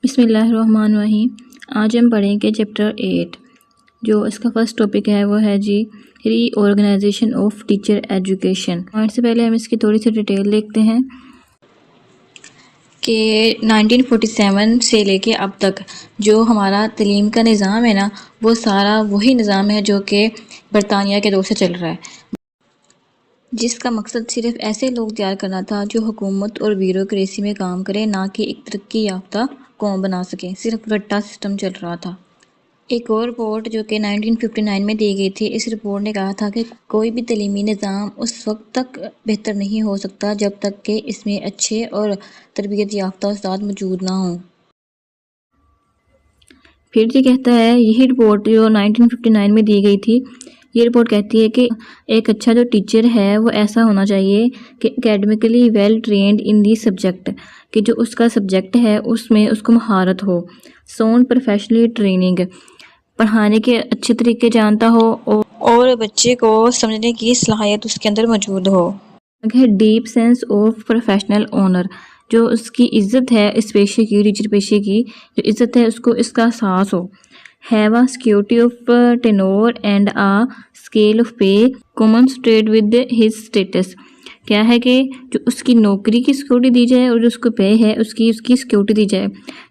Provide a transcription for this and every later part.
बिस्मिल्लाहिर्रहमानिर्रहीम। आज हम पढ़ेंगे चैप्टर 8। जो इसका फर्स्ट टॉपिक है वो है जी रीऑर्गेनाइजेशन ऑफ टीचर एजुकेशन। और इससे पहले हम इसकी थोड़ी सी डिटेल देखते हैं कि 1947 से लेके अब तक जो हमारा तालीम का निज़ाम है ना, वो सारा वही निज़ाम है जो कि बरतानिया के दौर से चल रहा है, जिसका मकसद सिर्फ ऐसे लोग तैयार करना था जो हुकूमत और ब्यूरोक्रेसी में काम करें, ना कि एक तरक्की याफ्ता कौम बना सकें। सिर्फ रट्टा सिस्टम चल रहा था। एक और रिपोर्ट जो कि 1959 में दी गई थी, इस रिपोर्ट ने कहा था कि कोई भी तालीमी निज़ाम उस वक्त तक बेहतर नहीं हो सकता जब तक कि इसमें अच्छे और तरबियत याफ्ता उस्ताद मौजूद ना हों। फिर ये कहता है, यही रिपोर्ट जो 1959 में दी गई थी, ये रिपोर्ट कहती है कि एक अच्छा जो टीचर है वो ऐसा होना चाहिए कि academically well trained in the subject, कि जो उसका सब्जेक्ट है उसमें उसको महारत हो, साउंड प्रोफेशनली ट्रेनिंग, पढ़ाने के अच्छे तरीके जानता हो और बच्चे को समझने की सलाहियत उसके अंदर मौजूद हो। Deep sense of professional honour, जो उसकी इज़्ज़त है इस पेशे की, टीचर पेशे की जो इज़्ज़त है उसको इसका एहसास हो। Have a security of tenure and a scale of पे कॉमनस्ट्रेट विद हिज स्टेटस, क्या है कि जो उसकी नौकरी की सिक्योरिटी दी जाए और जो उसको पे है उसकी सिक्योरिटी दी जाए।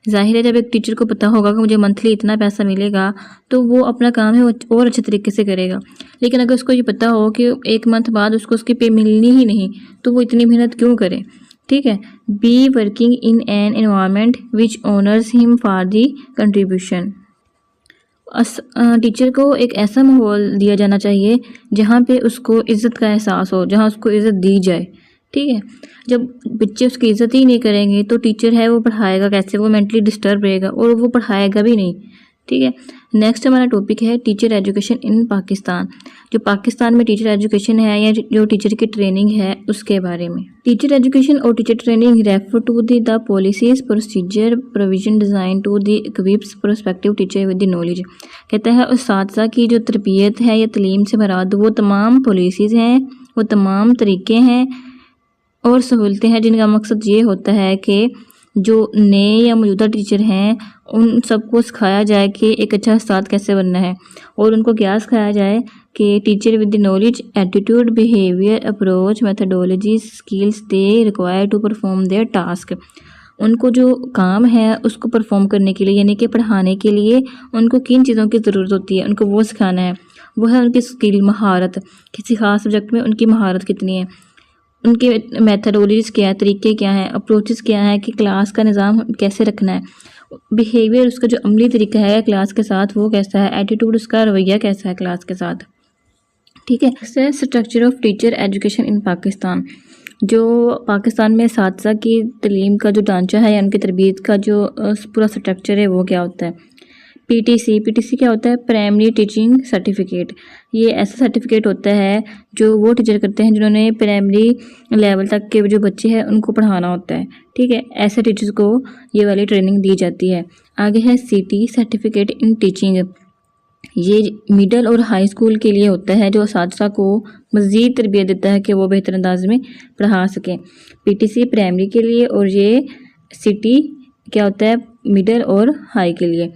जाहिर है जब एक टीचर को पता होगा कि मुझे मंथली इतना पैसा मिलेगा तो वो अपना काम है वो और अच्छे तरीके से करेगा। लेकिन अगर उसको ये पता हो कि एक मंथ बाद उसको उसकी पे मिलनी ही नहीं, तो वो इतनी मेहनत क्यों करे। ठीक है। Be working in an environment which honours him for the contribution, teacher को एक ऐसा माहौल दिया जाना चाहिए जहाँ पे उसको इज़्ज़त का एहसास हो, जहाँ उसको इज़्ज़त दी जाए। ठीक है। जब बच्चे उसकी इज़्ज़त ही नहीं करेंगे तो टीचर है वो पढ़ाएगा कैसे, वो मेंटली डिस्टर्ब रहेगा और वो पढ़ाएगा भी नहीं। ठीक है। नेक्स्ट हमारा टॉपिक है टीचर एजुकेशन इन पाकिस्तान, जो पाकिस्तान में टीचर एजुकेशन है या जो टीचर की ट्रेनिंग है उसके बारे में। टीचर एजुकेशन और teacher training refer to the policies procedure provision design to the equips prospective teacher with the knowledge, कहता है उस्ताद की जो तरबियत है या तलीम से मुराद वो तमाम पॉलिसीज़ हैं, वो तमाम तरीके हैं और सहूलतें हैं जिनका मकसद ये होता है कि जो नए या मौजूदा टीचर हैं उन सबको सिखाया जाए कि एक अच्छा उस्ताद कैसे बनना है, और उनको क्या सिखाया जाए कि teacher with the knowledge attitude behaviour approach methodology skills they require to perform their task, उनको जो काम है उसको परफॉर्म करने के लिए यानी कि पढ़ाने के लिए उनको किन चीज़ों की ज़रूरत होती है उनको वो सिखाना है। वो है उनकी स्किल, महारत, किसी खास सब्जेक्ट में उनकी महारत कितनी है, उनके मेथडोलॉजीज़ क्या है, तरीके क्या हैं, अप्रोचेस क्या हैं कि क्लास का निज़ाम कैसे रखना है, बिहेवियर उसका जो अमली तरीका है क्लास के साथ वो कैसा है, एटीट्यूड उसका रवैया कैसा है क्लास के साथ। ठीक है। Structure of teacher education in Pakistan, जो पाकिस्तान में साथसा की तलीम का जो ढांचा है या उनकी तरबियत का जो पूरा स्ट्रक्चर है वो क्या होता है। पीटीसी क्या होता है, प्राइमरी टीचिंग सर्टिफिकेट, ये ऐसा सर्टिफिकेट होता है जो वो टीचर करते हैं जिन्होंने प्राइमरी लेवल तक के जो बच्चे हैं उनको पढ़ाना होता है। ठीक है। ऐसे टीचर्स को ये वाली ट्रेनिंग दी जाती है। आगे है सीटी सर्टिफिकेट इन टीचिंग, ये मिडल और हाई स्कूल के लिए होता है जो असातिज़ा को मज़ीद तरबियत देता है कि वो बेहतर अंदाज में पढ़ा सकें। पीटीसी प्राइमरी के लिए और ये सिटी क्या होता है मिडल और हाई के लिए।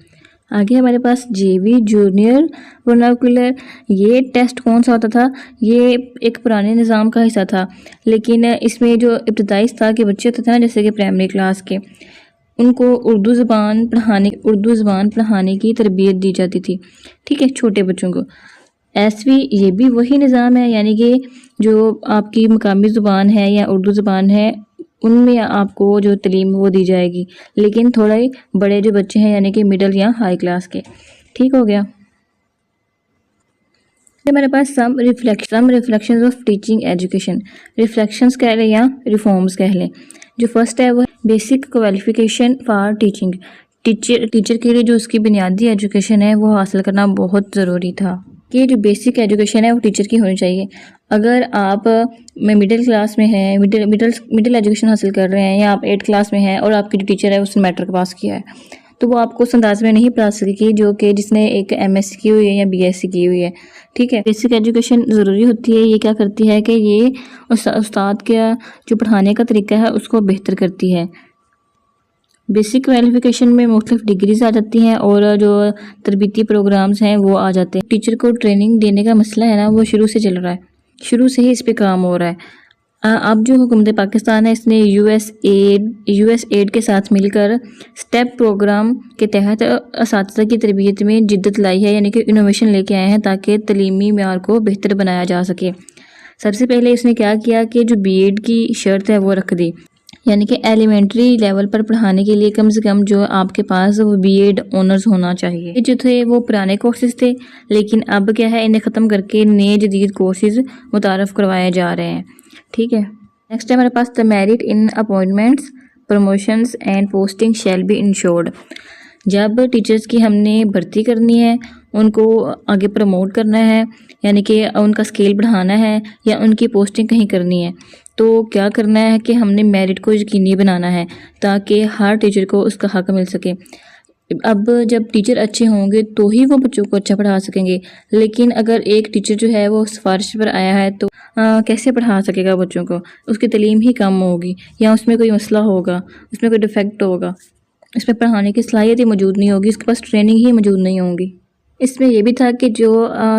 आगे हमारे पास जेवी जूनियर वर्नाकुलर, ये टेस्ट कौन सा होता था, ये एक पुराने निज़ाम का हिस्सा था, लेकिन इसमें जो इब्तदाई स्तर के बच्चे होते थे ना जैसे कि प्राइमरी क्लास के, उनको उर्दू ज़बान पढ़ाने की तरबियत दी जाती थी। ठीक है, छोटे बच्चों को। एसवी ये भी वही निज़ाम है, यानी कि जो आपकी मकामी ज़ुबान है या उर्दू ज़बान है उनमें आपको जो तलीम वो दी जाएगी, लेकिन थोड़े बड़े जो बच्चे हैं यानी कि मिडिल या हाई क्लास के। ठीक हो गया। हमारे पास some reflections of teaching education, reflections कह लें या रिफॉर्म्स कह लें। जो फर्स्ट है वो basic qualification for teaching, teacher के लिए जो उसकी बुनियादी एजुकेशन है वो हासिल करना बहुत ज़रूरी था कि जो बेसिक एजुकेशन है वो टीचर की होनी चाहिए। अगर आप मिडिल क्लास में हैं, मिडिल एजुकेशन हासिल कर रहे हैं या आप 8th क्लास में हैं और आपकी जो टीचर है उसने मैट्रिक पास किया है, तो वो आपको उस अंदाज में नहीं पढ़ा सकेगी जो कि जिसने एक एमएससी की हुई है या बीएससी की हुई है। ठीक है। बेसिक एजुकेशन ज़रूरी होती है। ये क्या करती है कि ये उस्ताद का जो पढ़ाने का तरीका है उसको बेहतर करती है। बेसिक क्वालिफिकेशन में मुख्तलिफ डिग्रीज आ जाती हैं और जो तरबीती प्रोग्राम्स हैं वो आ जाते हैं। टीचर को ट्रेनिंग देने का मसला है ना, वो शुरू से चल रहा है, शुरू से ही इस पे काम हो रहा है। अब जो हुकूमत पाकिस्तान है इसने यूएसएड के साथ मिलकर स्टेप प्रोग्राम के तहत असातिज़ा की तरबियत में जिद्दत लाई है, यानी कि इनोवेशन लेके आए हैं ताकि तलीमी मेयार को बेहतर बनाया जा सके। सबसे पहले इसने क्या किया कि जो बीएड की शर्त है वो रख दी, यानी कि एलिमेंट्री लेवल पर पढ़ाने के लिए कम से कम जो आपके पास वो बीएड ऑनर्स होना चाहिए। ये जो थे वो पुराने कोर्सेज थे, लेकिन अब क्या है, इन्हें ख़त्म करके नए जदीद कोर्सेज मुतारफ़ करवाए जा रहे हैं। ठीक है, नेक्स्ट है हमारे पास the merit in appointments, promotions and posting shall be ensured. जब टीचर्स की हमने भर्ती करनी है, उनको आगे प्रमोट करना है, यानी कि उनका स्केल बढ़ाना है या उनकी पोस्टिंग कहीं करनी है, तो क्या करना है कि हमने मेरिट को यकीनी बनाना है ताकि हर टीचर को उसका हक मिल सके। अब जब टीचर अच्छे होंगे तो ही वो बच्चों को अच्छा पढ़ा सकेंगे, लेकिन अगर एक टीचर जो है वो सिफारिश पर आया है तो कैसे पढ़ा सकेगा बच्चों को? उसकी तालीम ही कम होगी या उसमें कोई मसला होगा, उसमें कोई डिफेक्ट होगा, उसमें पढ़ाने की सलाहियत ही मौजूद नहीं होगी, उसके पास ट्रेनिंग ही मौजूद नहीं होगी। इसमें यह भी था कि जो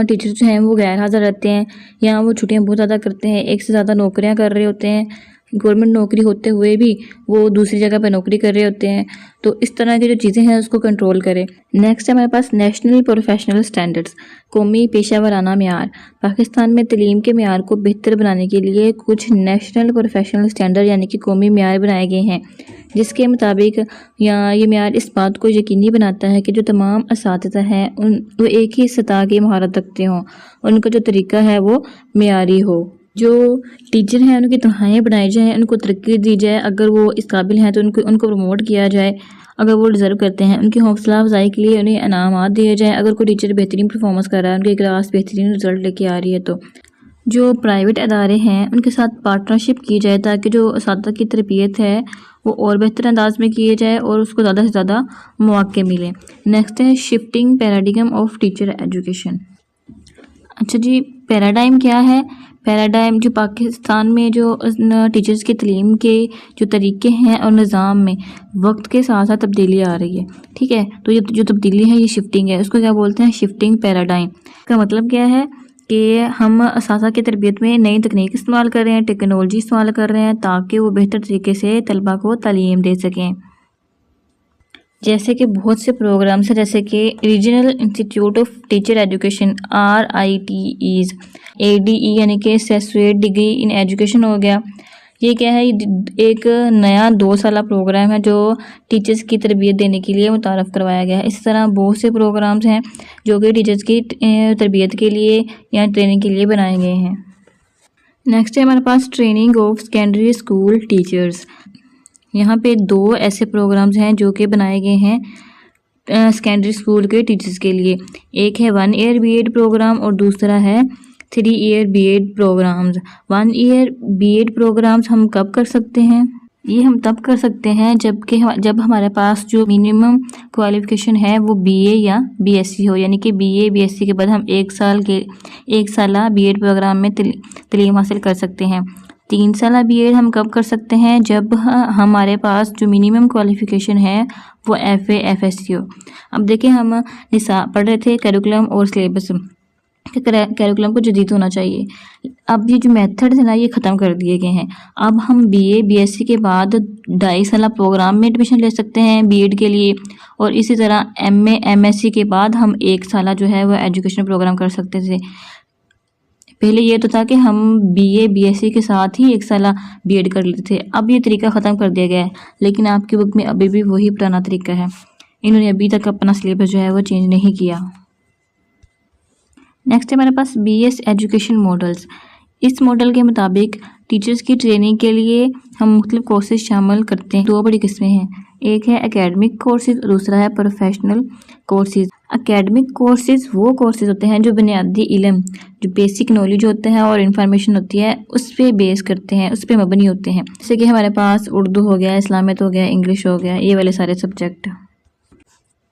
टीचर जो हैं वो गैर हाज़िर रहते हैं या वो छुट्टियां बहुत ज़्यादा करते हैं, एक से ज़्यादा नौकरियां कर रहे होते हैं, गवर्नमेंट नौकरी होते हुए भी वो दूसरी जगह पर नौकरी कर रहे होते हैं, तो इस तरह की जो चीज़ें हैं उसको कंट्रोल करें। नेक्स्ट है हमारे पास नेशनल प्रोफेशनल स्टैंडर्ड्स, कौमी पेशा वराना मेयार। पाकिस्तान में तलीम के मेयार को बेहतर बनाने के लिए कुछ नेशनल प्रोफेशनल स्टैंडर्ड यानी कि कौमी मेयार बनाए गए हैं, जिसके मुताबिक ये मेयार इस बात को यकीनी बनाता है कि जो तमाम असातिज़ा हैं वो एक ही सतह की महारत रखते हों, उनका जो तरीका है वो मेयारी हो। जो टीचर हैं उनकी तनख्वाहें बढ़ाई जाएँ, उनको तरक्की दी जाए, अगर वो इस काबिल हैं तो उनको प्रमोट किया जाए, अगर वो डिज़र्व करते हैं उनकी हौसला अफजाई के लिए उन्हें इनामात दिए जाएँ। अगर कोई टीचर बेहतरीन परफॉर्मेंस कर रहा है, उनकी क्लास बेहतरीन रिजल्ट लेके आ रही है, तो जो प्राइवेट अदारे हैं उनके साथ पार्टनरशिप की जाए ताकि जो असातिज़ा की तरबियत है वो और बेहतर अंदाज में किए जाए और उसको ज़्यादा से ज़्यादा मौके मिलें। नेक्स्ट है shifting paradigm of teacher education. अच्छा जी, पैराडाइम क्या है? पैराडाइम जो पाकिस्तान में जो टीचर्स की तालीम के जो तरीके हैं और निज़ाम में वक्त के साथ साथ तब्दीली आ रही है। ठीक है, तो ये जो तब्दीली है ये शिफ्टिंग है, उसको क्या बोलते हैं? Shifting paradigm. का मतलब क्या है कि हम असातिज़ा की तरबियत में नई तकनीक इस्तेमाल कर रहे हैं, टेक्नोलॉजी इस्तेमाल कर रहे हैं ताकि वो बेहतर तरीके से तलबा को तालीम दे सकें। जैसे कि बहुत से प्रोग्राम्स हैं, जैसे कि regional institute of teacher education RITEs, ADE यानी कि एसोसिएट डिग्री इन एजुकेशन हो गया। ये क्या है? एक नया 2 साला प्रोग्राम है जो टीचर्स की तरबियत देने के लिए मुतारफ़ करवाया गया है। इस तरह बहुत से प्रोग्राम्स हैं जो कि टीचर्स की तरबियत के लिए या ट्रेनिंग के लिए बनाए गए हैं। नेक्स्ट है हमारे पास training of secondary school teachers. यहाँ पे 2 ऐसे प्रोग्राम्स हैं जो कि बनाए गए हैं सेकेंडरी स्कूल के टीचर्स के लिए। एक है 1 ईयर बीएड प्रोग्राम और दूसरा है 3 year BEd programmes. 1 year BEd programmes हम कब कर सकते हैं? ये हम तब कर सकते हैं जब हमारे पास जो मिनिमम क्वालिफिकेशन है वो BA या BSc हो, यानी कि BA BSc के बाद हम 1 साल बीएड प्रोग्राम में तालीम हासिल कर सकते हैं। 3 साल बीएड हम कब कर सकते हैं? जब हमारे पास जो मिनिमम क्वालिफिकेशन है वो FA FSc हो। अब देखिए, हम पढ़ रहे थे करिकुलम और सिलेबस, करिकुलम को जदीद होना चाहिए। अब ये जो मेथड है ना ये ख़त्म कर दिए गए हैं। अब हम BA BSc के बाद 2.5 साल प्रोग्राम में एडमिशन ले सकते हैं बीएड के लिए, और इसी तरह MA MSc के बाद हम 1 साल जो है वो एजुकेशन प्रोग्राम कर सकते थे। पहले ये तो था कि हम BA BSc के साथ ही 1 साल बीएड कर लेते थे, अब ये तरीका ख़त्म कर दिया गया है, लेकिन आपकी बुक में अभी भी वही पुराना तरीका है। इन्होंने अभी तक अपना सिलेबस जो है वो चेंज नहीं किया। नेक्स्ट है हमारे पास BS एजुकेशन मॉडल्स। इस मॉडल के मुताबिक टीचर्स की ट्रेनिंग के लिए हम मुख्तलिफ कोर्सेज शामिल करते हैं। 2 बड़ी किस्में हैं, एक है एकेडमिक कोर्सेज, दूसरा है प्रोफेशनल कोर्सेज। एकेडमिक कोर्सेज वो कोर्सेज होते हैं जो बुनियादी इल्म, जो बेसिक नॉलेज होते हैं और इन्फॉर्मेशन होती है उस पर बेस करते हैं, उस पर मबनी होते हैं। जैसे कि हमारे पास उर्दू हो गया, इस्लामियत हो गया, इंग्लिश हो गया, ये वाले सारे सब्जेक्ट।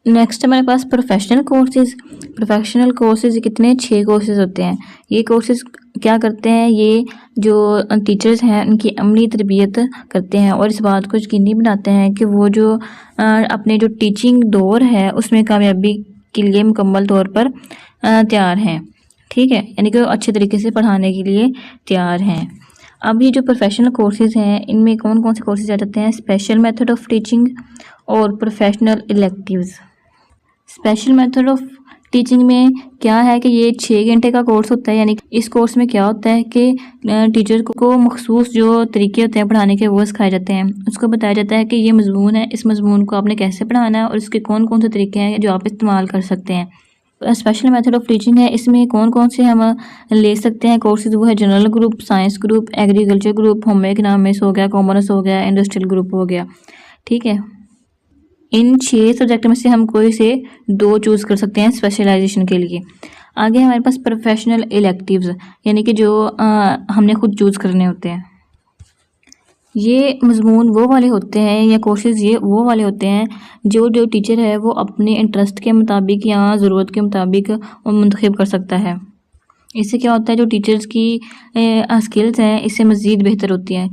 नेक्स्ट हमारे पास प्रोफेशनल कोर्सेज। प्रोफेशनल कोर्सेज कितने 6 कोर्सेज होते हैं। ये कोर्सेज क्या करते हैं, ये जो टीचर्स हैं उनकी अमली तरबियत करते हैं और इस बात को यकीनी बनाते हैं कि वो जो अपने जो टीचिंग दौर है उसमें कामयाबी के लिए मुकम्मल तौर पर तैयार हैं। ठीक है, यानी कि अच्छे तरीके से पढ़ाने के लिए तैयार हैं। अब ये जो प्रोफेशनल कोर्सेज हैं इनमें कौन कौन से कोर्सेज आ जाते हैं, स्पेशल मेथड ऑफ टीचिंग और professional electives. Special method of teaching में क्या है कि ये 6 घंटे का कोर्स होता है। यानी इस कोर्स में क्या होता है कि टीचर को मखसूस जो तरीके होते हैं पढ़ाने के वो सिखाए जाते हैं। उसको बताया जाता है कि ये मजमून है, इस मजमून को आपने कैसे पढ़ाना है और इसके कौन कौन से तरीके हैं जो आप इस्तेमाल कर सकते हैं। स्पेशल मेथड ऑफ टीचिंग है, इसमें कौन कौन से हम ले सकते हैं कोर्सेज, वो है general group, science group, agriculture group, home economics हो गया, कॉमर्स हो गया, इंडस्ट्रियल ग्रुप हो गया। ठीक है, इन 6 सब्जेक्ट में से हम कोई से 2 चूज़ कर सकते हैं स्पेशलाइजेशन के लिए। आगे हमारे पास प्रोफेशनल इलेक्टिव्स, यानी कि जो हमने खुद चूज़ करने होते हैं। ये मजमून वो वाले होते हैं या कोर्सेज ये वो वाले होते हैं जो टीचर है वो अपने इंटरेस्ट के मुताबिक या ज़रूरत के मुताबिक मुंतखब कर सकता है। इससे क्या होता है, जो टीचर्स की स्किल्स हैं इससे मज़ीद बेहतर होती हैं।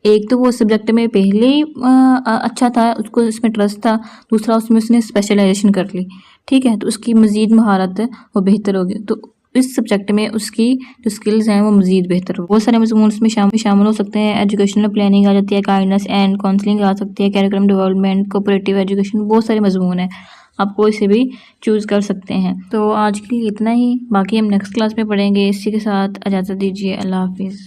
एक तो वो सब्जेक्ट में पहले ही अच्छा था, उसको इसमें ट्रस्ट था, दूसरा उसमें उसने स्पेशलाइजेशन कर ली। ठीक है, तो उसकी मज़ीद महारत वो बेहतर होगी, तो इस सब्जेक्ट में उसकी जो स्किल्स हैं वो मज़ीद बेहतर हो। बहुत सारे मज़मून इसमें शामिल हो सकते हैं। एजुकेशनल प्लानिंग आ जाती है, काइंडनेस एंड काउंसलिंग आ सकती है, कैरिकुलम डेवलपमेंट, कोऑपरेटिव एजुकेशन, बहुत सारे मज़मून हैं, आप कोई से भी चूज़ कर सकते हैं। तो आज के लिए इतना ही, बाकी हम नेक्स्ट क्लास में पढ़ेंगे। इसी के साथ इजाज़त दीजिए, अल्लाह हाफिज़।